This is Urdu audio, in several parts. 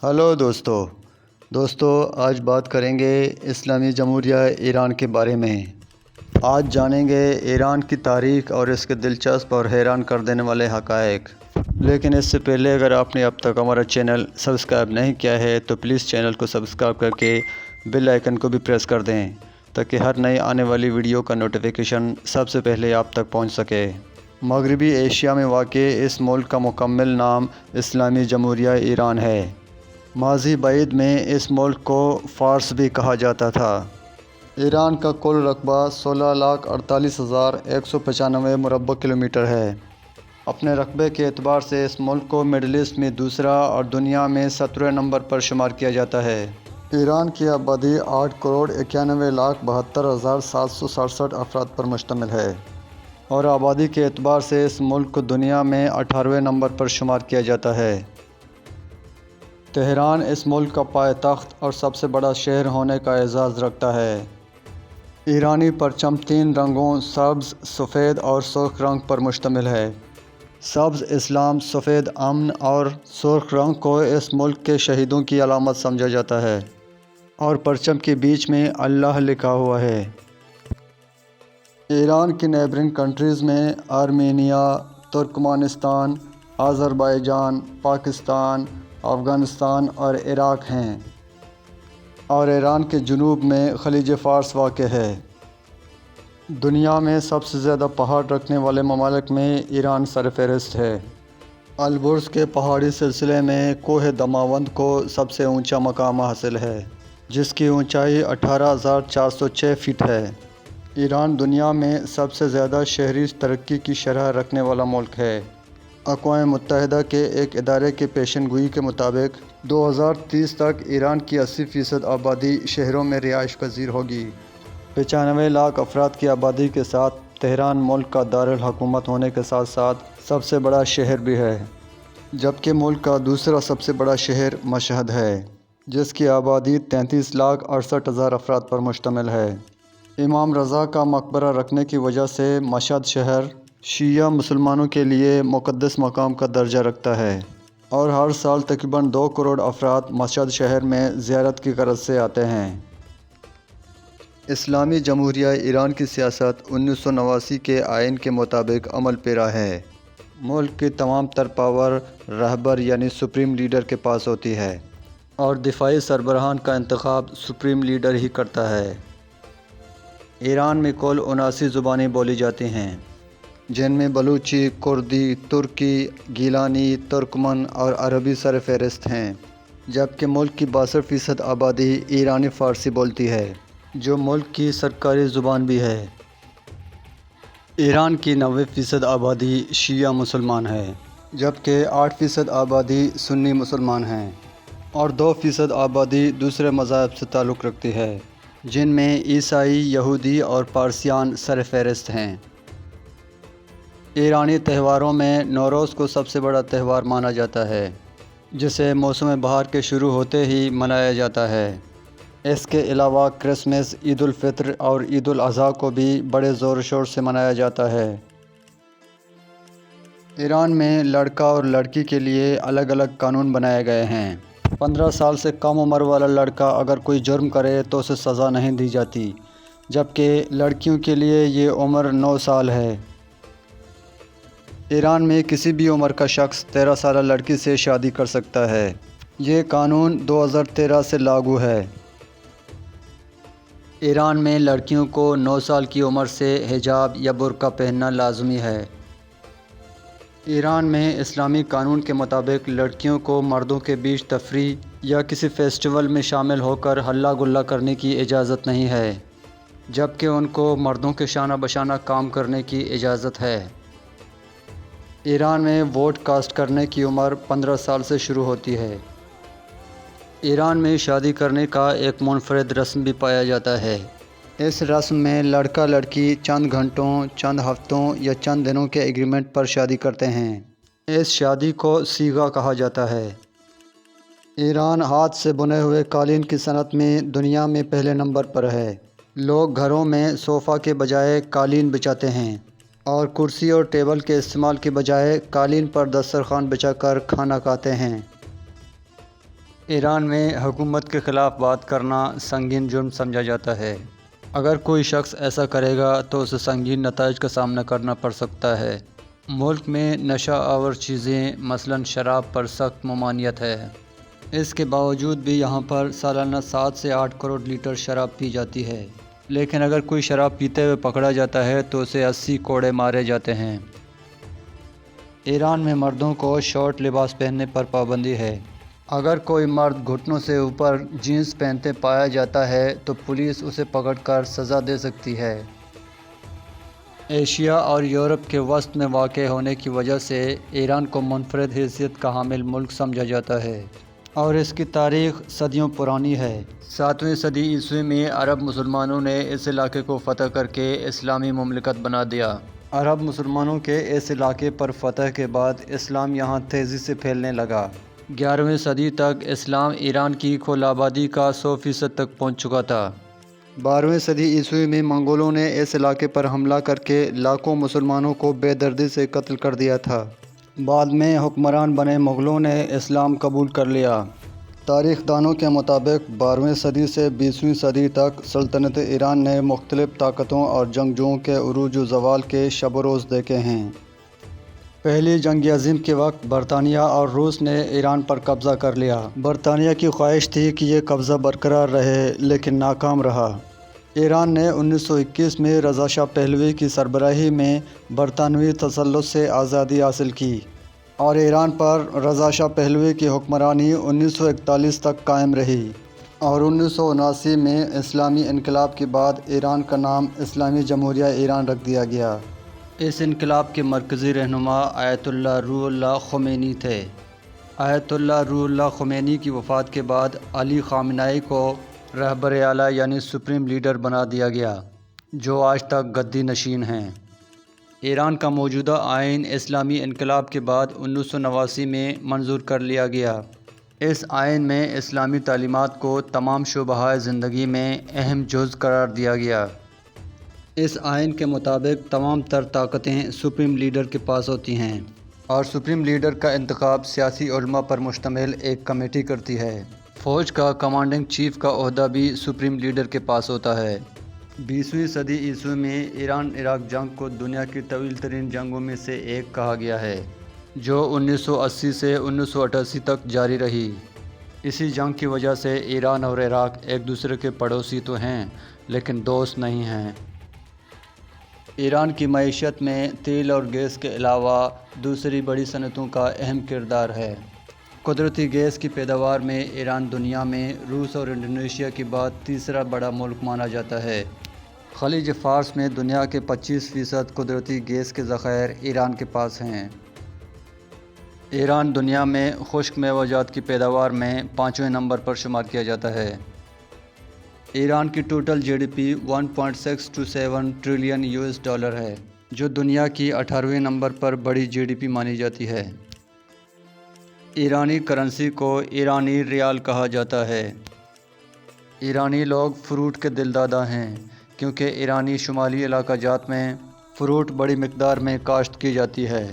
ہلو دوستو آج بات کریں گے اسلامی جمہوریہ ایران کے بارے میں۔ آج جانیں گے ایران کی تاریخ اور اس کے دلچسپ اور حیران کر دینے والے حقائق۔ لیکن اس سے پہلے اگر آپ نے اب تک ہمارا چینل سبسکرائب نہیں کیا ہے تو پلیز چینل کو سبسکرائب کر کے بیل آئیکن کو بھی پریس کر دیں تاکہ ہر نئی آنے والی ویڈیو کا نوٹیفیکیشن سب سے پہلے آپ تک پہنچ سکے۔ مغربی ایشیا میں واقع اس ملک کا مکمل نام اسلامی جمہوریہ ایران ہے۔ ماضی بعید میں اس ملک کو فارس بھی کہا جاتا تھا۔ ایران کا کل رقبہ 16,48,195 مربع کلومیٹر ہے۔ اپنے رقبے کے اعتبار سے اس ملک کو مڈل ایسٹ میں دوسرا اور دنیا میں 17ویں نمبر پر شمار کیا جاتا ہے۔ ایران کی آبادی 8,91,72,767 افراد پر مشتمل ہے اور آبادی کے اعتبار سے اس ملک کو دنیا میں 18ویں نمبر پر شمار کیا جاتا ہے۔ تہران اس ملک کا پائے تخت اور سب سے بڑا شہر ہونے کا اعزاز رکھتا ہے۔ ایرانی پرچم 3 رنگوں سبز، سفید اور سرخ رنگ پر مشتمل ہے۔ سبز اسلام، سفید امن اور سرخ رنگ کو اس ملک کے شہیدوں کی علامت سمجھا جاتا ہے اور پرچم کے بیچ میں اللہ لکھا ہوا ہے۔ ایران کی نیبرنگ کنٹریز میں آرمینیا، ترکمانستان، آذربائیجان، پاکستان، افغانستان اور عراق ہیں اور ایران کے جنوب میں خلیج فارس واقع ہے۔ دنیا میں سب سے زیادہ پہاڑ رکھنے والے ممالک میں ایران سرفہرست ہے۔ البرز کے پہاڑی سلسلے میں کوہ دماوند کو سب سے اونچا مقام حاصل ہے جس کی اونچائی 18,406 فٹ ہے۔ ایران دنیا میں سب سے زیادہ شہری ترقی کی شرح رکھنے والا ملک ہے۔ اقوام متحدہ کے ایک ادارے کی پیشن گوئی کے مطابق 2030 تک ایران کی 80% آبادی شہروں میں رہائش پذیر ہوگی۔ 95 لاکھ افراد کی آبادی کے ساتھ تہران ملک کا دارالحکومت ہونے کے ساتھ ساتھ سب سے بڑا شہر بھی ہے، جبکہ ملک کا دوسرا سب سے بڑا شہر مشہد ہے جس کی آبادی 33,68,000 افراد پر مشتمل ہے۔ امام رضا کا مقبرہ رکھنے کی وجہ سے مشہد شہر شیعہ مسلمانوں کے لیے مقدس مقام کا درجہ رکھتا ہے اور ہر سال تقریباً 2 کروڑ افراد مشہد شہر میں زیارت کی غرض سے آتے ہیں۔ اسلامی جمہوریہ ایران کی سیاست 1989 کے آئین کے مطابق عمل پیرا ہے۔ ملک کی تمام تر پاور رہبر یعنی سپریم لیڈر کے پاس ہوتی ہے اور دفاعی سربراہان کا انتخاب سپریم لیڈر ہی کرتا ہے۔ ایران میں کل 79 زبانیں بولی جاتی ہیں جن میں بلوچی، کردی، ترکی، گیلانی، ترکمن اور عربی سرفہرست ہیں، جبکہ ملک کی 62% آبادی ایرانی فارسی بولتی ہے جو ملک کی سرکاری زبان بھی ہے۔ ایران کی 90% آبادی شیعہ مسلمان ہے، جبکہ 8% آبادی سنی مسلمان ہیں اور 2% آبادی دوسرے مذاہب سے تعلق رکھتی ہے جن میں عیسائی، یہودی اور پارسیان سرفہرست ہیں۔ ایرانی تہواروں میں نوروز کو سب سے بڑا تہوار مانا جاتا ہے جسے موسم بہار کے شروع ہوتے ہی منایا جاتا ہے۔ اس کے علاوہ کرسمس، عید الفطر اور عید الاضحیٰ کو بھی بڑے زور و شور سے منایا جاتا ہے۔ ایران میں لڑکا اور لڑکی کے لیے الگ الگ قانون بنائے گئے ہیں۔ 15 سال سے کم عمر والا لڑکا اگر کوئی جرم کرے تو اسے سزا نہیں دی جاتی، جبکہ لڑکیوں کے لیے یہ عمر 9 سال ہے۔ ایران میں کسی بھی عمر کا شخص 13 سالہ لڑکی سے شادی کر سکتا ہے۔ یہ قانون 2013 سے لاگو ہے۔ ایران میں لڑکیوں کو 9 سال کی عمر سے حجاب یا برقع پہننا لازمی ہے۔ ایران میں اسلامی قانون کے مطابق لڑکیوں کو مردوں کے بیچ تفریح یا کسی فیسٹیول میں شامل ہو کر ہلا گلا کرنے کی اجازت نہیں ہے، جبکہ ان کو مردوں کے شانہ بشانہ کام کرنے کی اجازت ہے۔ ایران میں ووٹ کاسٹ کرنے کی عمر 15 سال سے شروع ہوتی ہے۔ ایران میں شادی کرنے کا ایک منفرد رسم بھی پایا جاتا ہے۔ اس رسم میں لڑکا لڑکی چند گھنٹوں، چند ہفتوں یا چند دنوں کے ایگریمنٹ پر شادی کرتے ہیں۔ اس شادی کو صیغہ کہا جاتا ہے۔ ایران ہاتھ سے بنے ہوئے قالین کی صنعت میں دنیا میں پہلے نمبر پر ہے۔ لوگ گھروں میں صوفہ کے بجائے قالین بچھاتے ہیں اور کرسی اور ٹیبل کے استعمال کے بجائے قالین پر دسترخوان بچھا کر کھانا کھاتے ہیں۔ ایران میں حکومت کے خلاف بات کرنا سنگین جرم سمجھا جاتا ہے۔ اگر کوئی شخص ایسا کرے گا تو اسے سنگین نتائج کا سامنا کرنا پڑ سکتا ہے۔ ملک میں نشہ آور چیزیں مثلاً شراب پر سخت ممانعت ہے۔ اس کے باوجود بھی یہاں پر سالانہ 7 سے 8 کروڑ لیٹر شراب پی جاتی ہے، لیکن اگر کوئی شراب پیتے ہوئے پکڑا جاتا ہے تو اسے 80 کوڑے مارے جاتے ہیں۔ ایران میں مردوں کو شارٹ لباس پہننے پر پابندی ہے۔ اگر کوئی مرد گھٹنوں سے اوپر جینز پہنتے پایا جاتا ہے تو پولیس اسے پکڑ کر سزا دے سکتی ہے۔ ایشیا اور یورپ کے وسط میں واقع ہونے کی وجہ سے ایران کو منفرد حیثیت کا حامل ملک سمجھا جاتا ہے اور اس کی تاریخ صدیوں پرانی ہے۔ 7ویں صدی عیسوی میں عرب مسلمانوں نے اس علاقے کو فتح کر کے اسلامی مملکت بنا دیا۔ عرب مسلمانوں کے اس علاقے پر فتح کے بعد اسلام یہاں تیزی سے پھیلنے لگا۔ 11ویں صدی تک اسلام ایران کی کل آبادی کا 100% تک پہنچ چکا تھا۔ 12ویں صدی عیسوی میں منگولوں نے اس علاقے پر حملہ کر کے لاکھوں مسلمانوں کو بے دردی سے قتل کر دیا تھا۔ بعد میں حکمران بنے مغلوں نے اسلام قبول کر لیا۔ تاریخ دانوں کے مطابق 12ویں صدی سے 20ویں صدی تک سلطنت ایران نے مختلف طاقتوں اور جنگجوؤں کے عروج و زوال کے شب و روز دیکھے ہیں۔ پہلی جنگ عظیم کے وقت برطانیہ اور روس نے ایران پر قبضہ کر لیا۔ برطانیہ کی خواہش تھی کہ یہ قبضہ برقرار رہے لیکن ناکام رہا۔ ایران نے 1921 میں رضا شاہ پہلوی کی سربراہی میں برطانوی تسلط سے آزادی حاصل کی اور ایران پر رضا شاہ پہلوی کی حکمرانی 1941 تک قائم رہی اور 1979 میں اسلامی انقلاب کے بعد ایران کا نام اسلامی جمہوریہ ایران رکھ دیا گیا۔ اس انقلاب کے مرکزی رہنما آیت اللہ روح اللہ خمینی تھے۔ آیت اللہ روح اللہ خمینی کی وفات کے بعد علی خامنہئی کو رہبر اعلیٰ یعنی سپریم لیڈر بنا دیا گیا، جو آج تک گدی نشین ہیں۔ ایران کا موجودہ آئین اسلامی انقلاب کے بعد 1989 میں منظور کر لیا گیا۔ اس آئین میں اسلامی تعلیمات کو تمام شعبۂ زندگی میں اہم جز قرار دیا گیا۔ اس آئین کے مطابق تمام تر طاقتیں سپریم لیڈر کے پاس ہوتی ہیں اور سپریم لیڈر کا انتخاب سیاسی علماء پر مشتمل ایک کمیٹی کرتی ہے۔ فوج کا کمانڈنگ چیف کا عہدہ بھی سپریم لیڈر کے پاس ہوتا ہے۔ 20ویں صدی عیسوی میں ایران عراق جنگ کو دنیا کی طویل ترین جنگوں میں سے ایک کہا گیا ہے، جو 1980 سے 1988 تک جاری رہی۔ اسی جنگ کی وجہ سے ایران اور عراق ایک دوسرے کے پڑوسی تو ہیں لیکن دوست نہیں ہیں۔ ایران کی معیشت میں تیل اور گیس کے علاوہ دوسری بڑی صنعتوں کا اہم کردار ہے۔ قدرتی گیس کی پیداوار میں ایران دنیا میں روس اور انڈونیشیا کے بعد تیسرا بڑا ملک مانا جاتا ہے۔ خلیج فارس میں دنیا کے 25% قدرتی گیس کے ذخائر ایران کے پاس ہیں۔ ایران دنیا میں خشک میوہ جات کی پیداوار میں 5ویں نمبر پر شمار کیا جاتا ہے۔ ایران کی total G D P 1.627 trillion $، ہے، جو دنیا کی 18ویں نمبر پر بڑی جی ڈی پی مانی جاتی ہے۔ ایرانی کرنسی کو ایرانی ریال کہا جاتا ہے۔ ایرانی لوگ فروٹ کے دلدادہ ہیں کیونکہ ایرانی شمالی علاقہ جات میں فروٹ بڑی مقدار میں کاشت کی جاتی ہے۔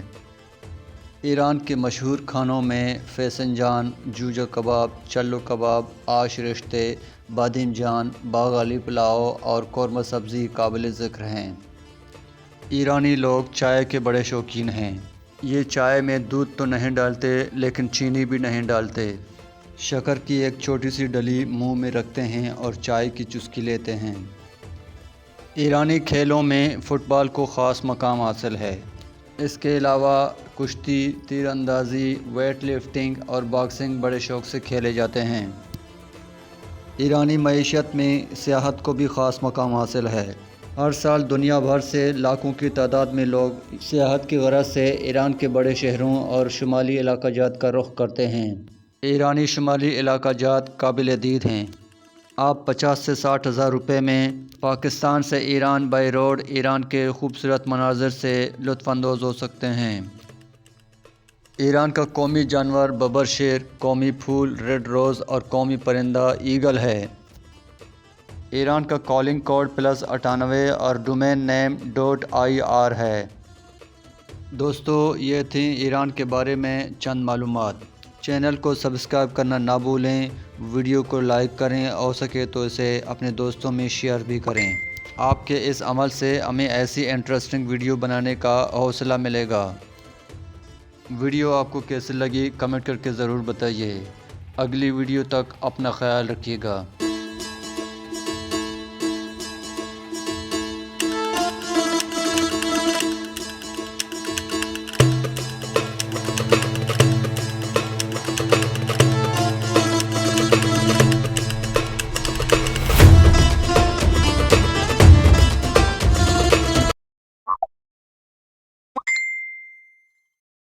ایران کے مشہور کھانوں میں فسنجان، جوجا کباب، چلو کباب، آش رشتے، بادیم جان، باغالی پلاؤ اور قورمہ سبزی قابل ذکر ہیں۔ ایرانی لوگ چائے کے بڑے شوقین ہیں۔ یہ چائے میں دودھ تو نہیں ڈالتے لیکن چینی بھی نہیں ڈالتے۔ شکر کی ایک چھوٹی سی ڈلی منہ میں رکھتے ہیں اور چائے کی چسکی لیتے ہیں۔ ایرانی کھیلوں میں فٹ بال کو خاص مقام حاصل ہے۔ اس کے علاوہ کشتی، تیر اندازی، ویٹ لفٹنگ اور باکسنگ بڑے شوق سے کھیلے جاتے ہیں۔ ایرانی معیشت میں سیاحت کو بھی خاص مقام حاصل ہے۔ ہر سال دنیا بھر سے لاکھوں کی تعداد میں لوگ سیاحت کی غرض سے ایران کے بڑے شہروں اور شمالی علاقہ جات کا رخ کرتے ہیں۔ ایرانی شمالی علاقہ جات قابل دید ہیں۔ آپ 50 سے 60 ہزار روپے میں پاکستان سے ایران بائی روڈ ایران کے خوبصورت مناظر سے لطف اندوز ہو سکتے ہیں۔ ایران کا قومی جانور ببر شیر، قومی پھول ریڈ روز اور قومی پرندہ ایگل ہے۔ ایران کا کالنگ کوڈ +98 اور ڈومین نیم .ir ہے۔ دوستو، یہ تھیں ایران کے بارے میں چند معلومات۔ چینل کو سبسکرائب کرنا نہ بھولیں، ویڈیو کو لائک کریں، ہو سکے تو اسے اپنے دوستوں میں شیئر بھی کریں۔ آپ کے اس عمل سے ہمیں ایسی انٹرسٹنگ ویڈیو بنانے کا حوصلہ ملے گا۔ ویڈیو آپ کو کیسی لگی کمنٹ کر کے ضرور بتائیے۔ اگلی ویڈیو تک اپنا خیال رکھیے گا۔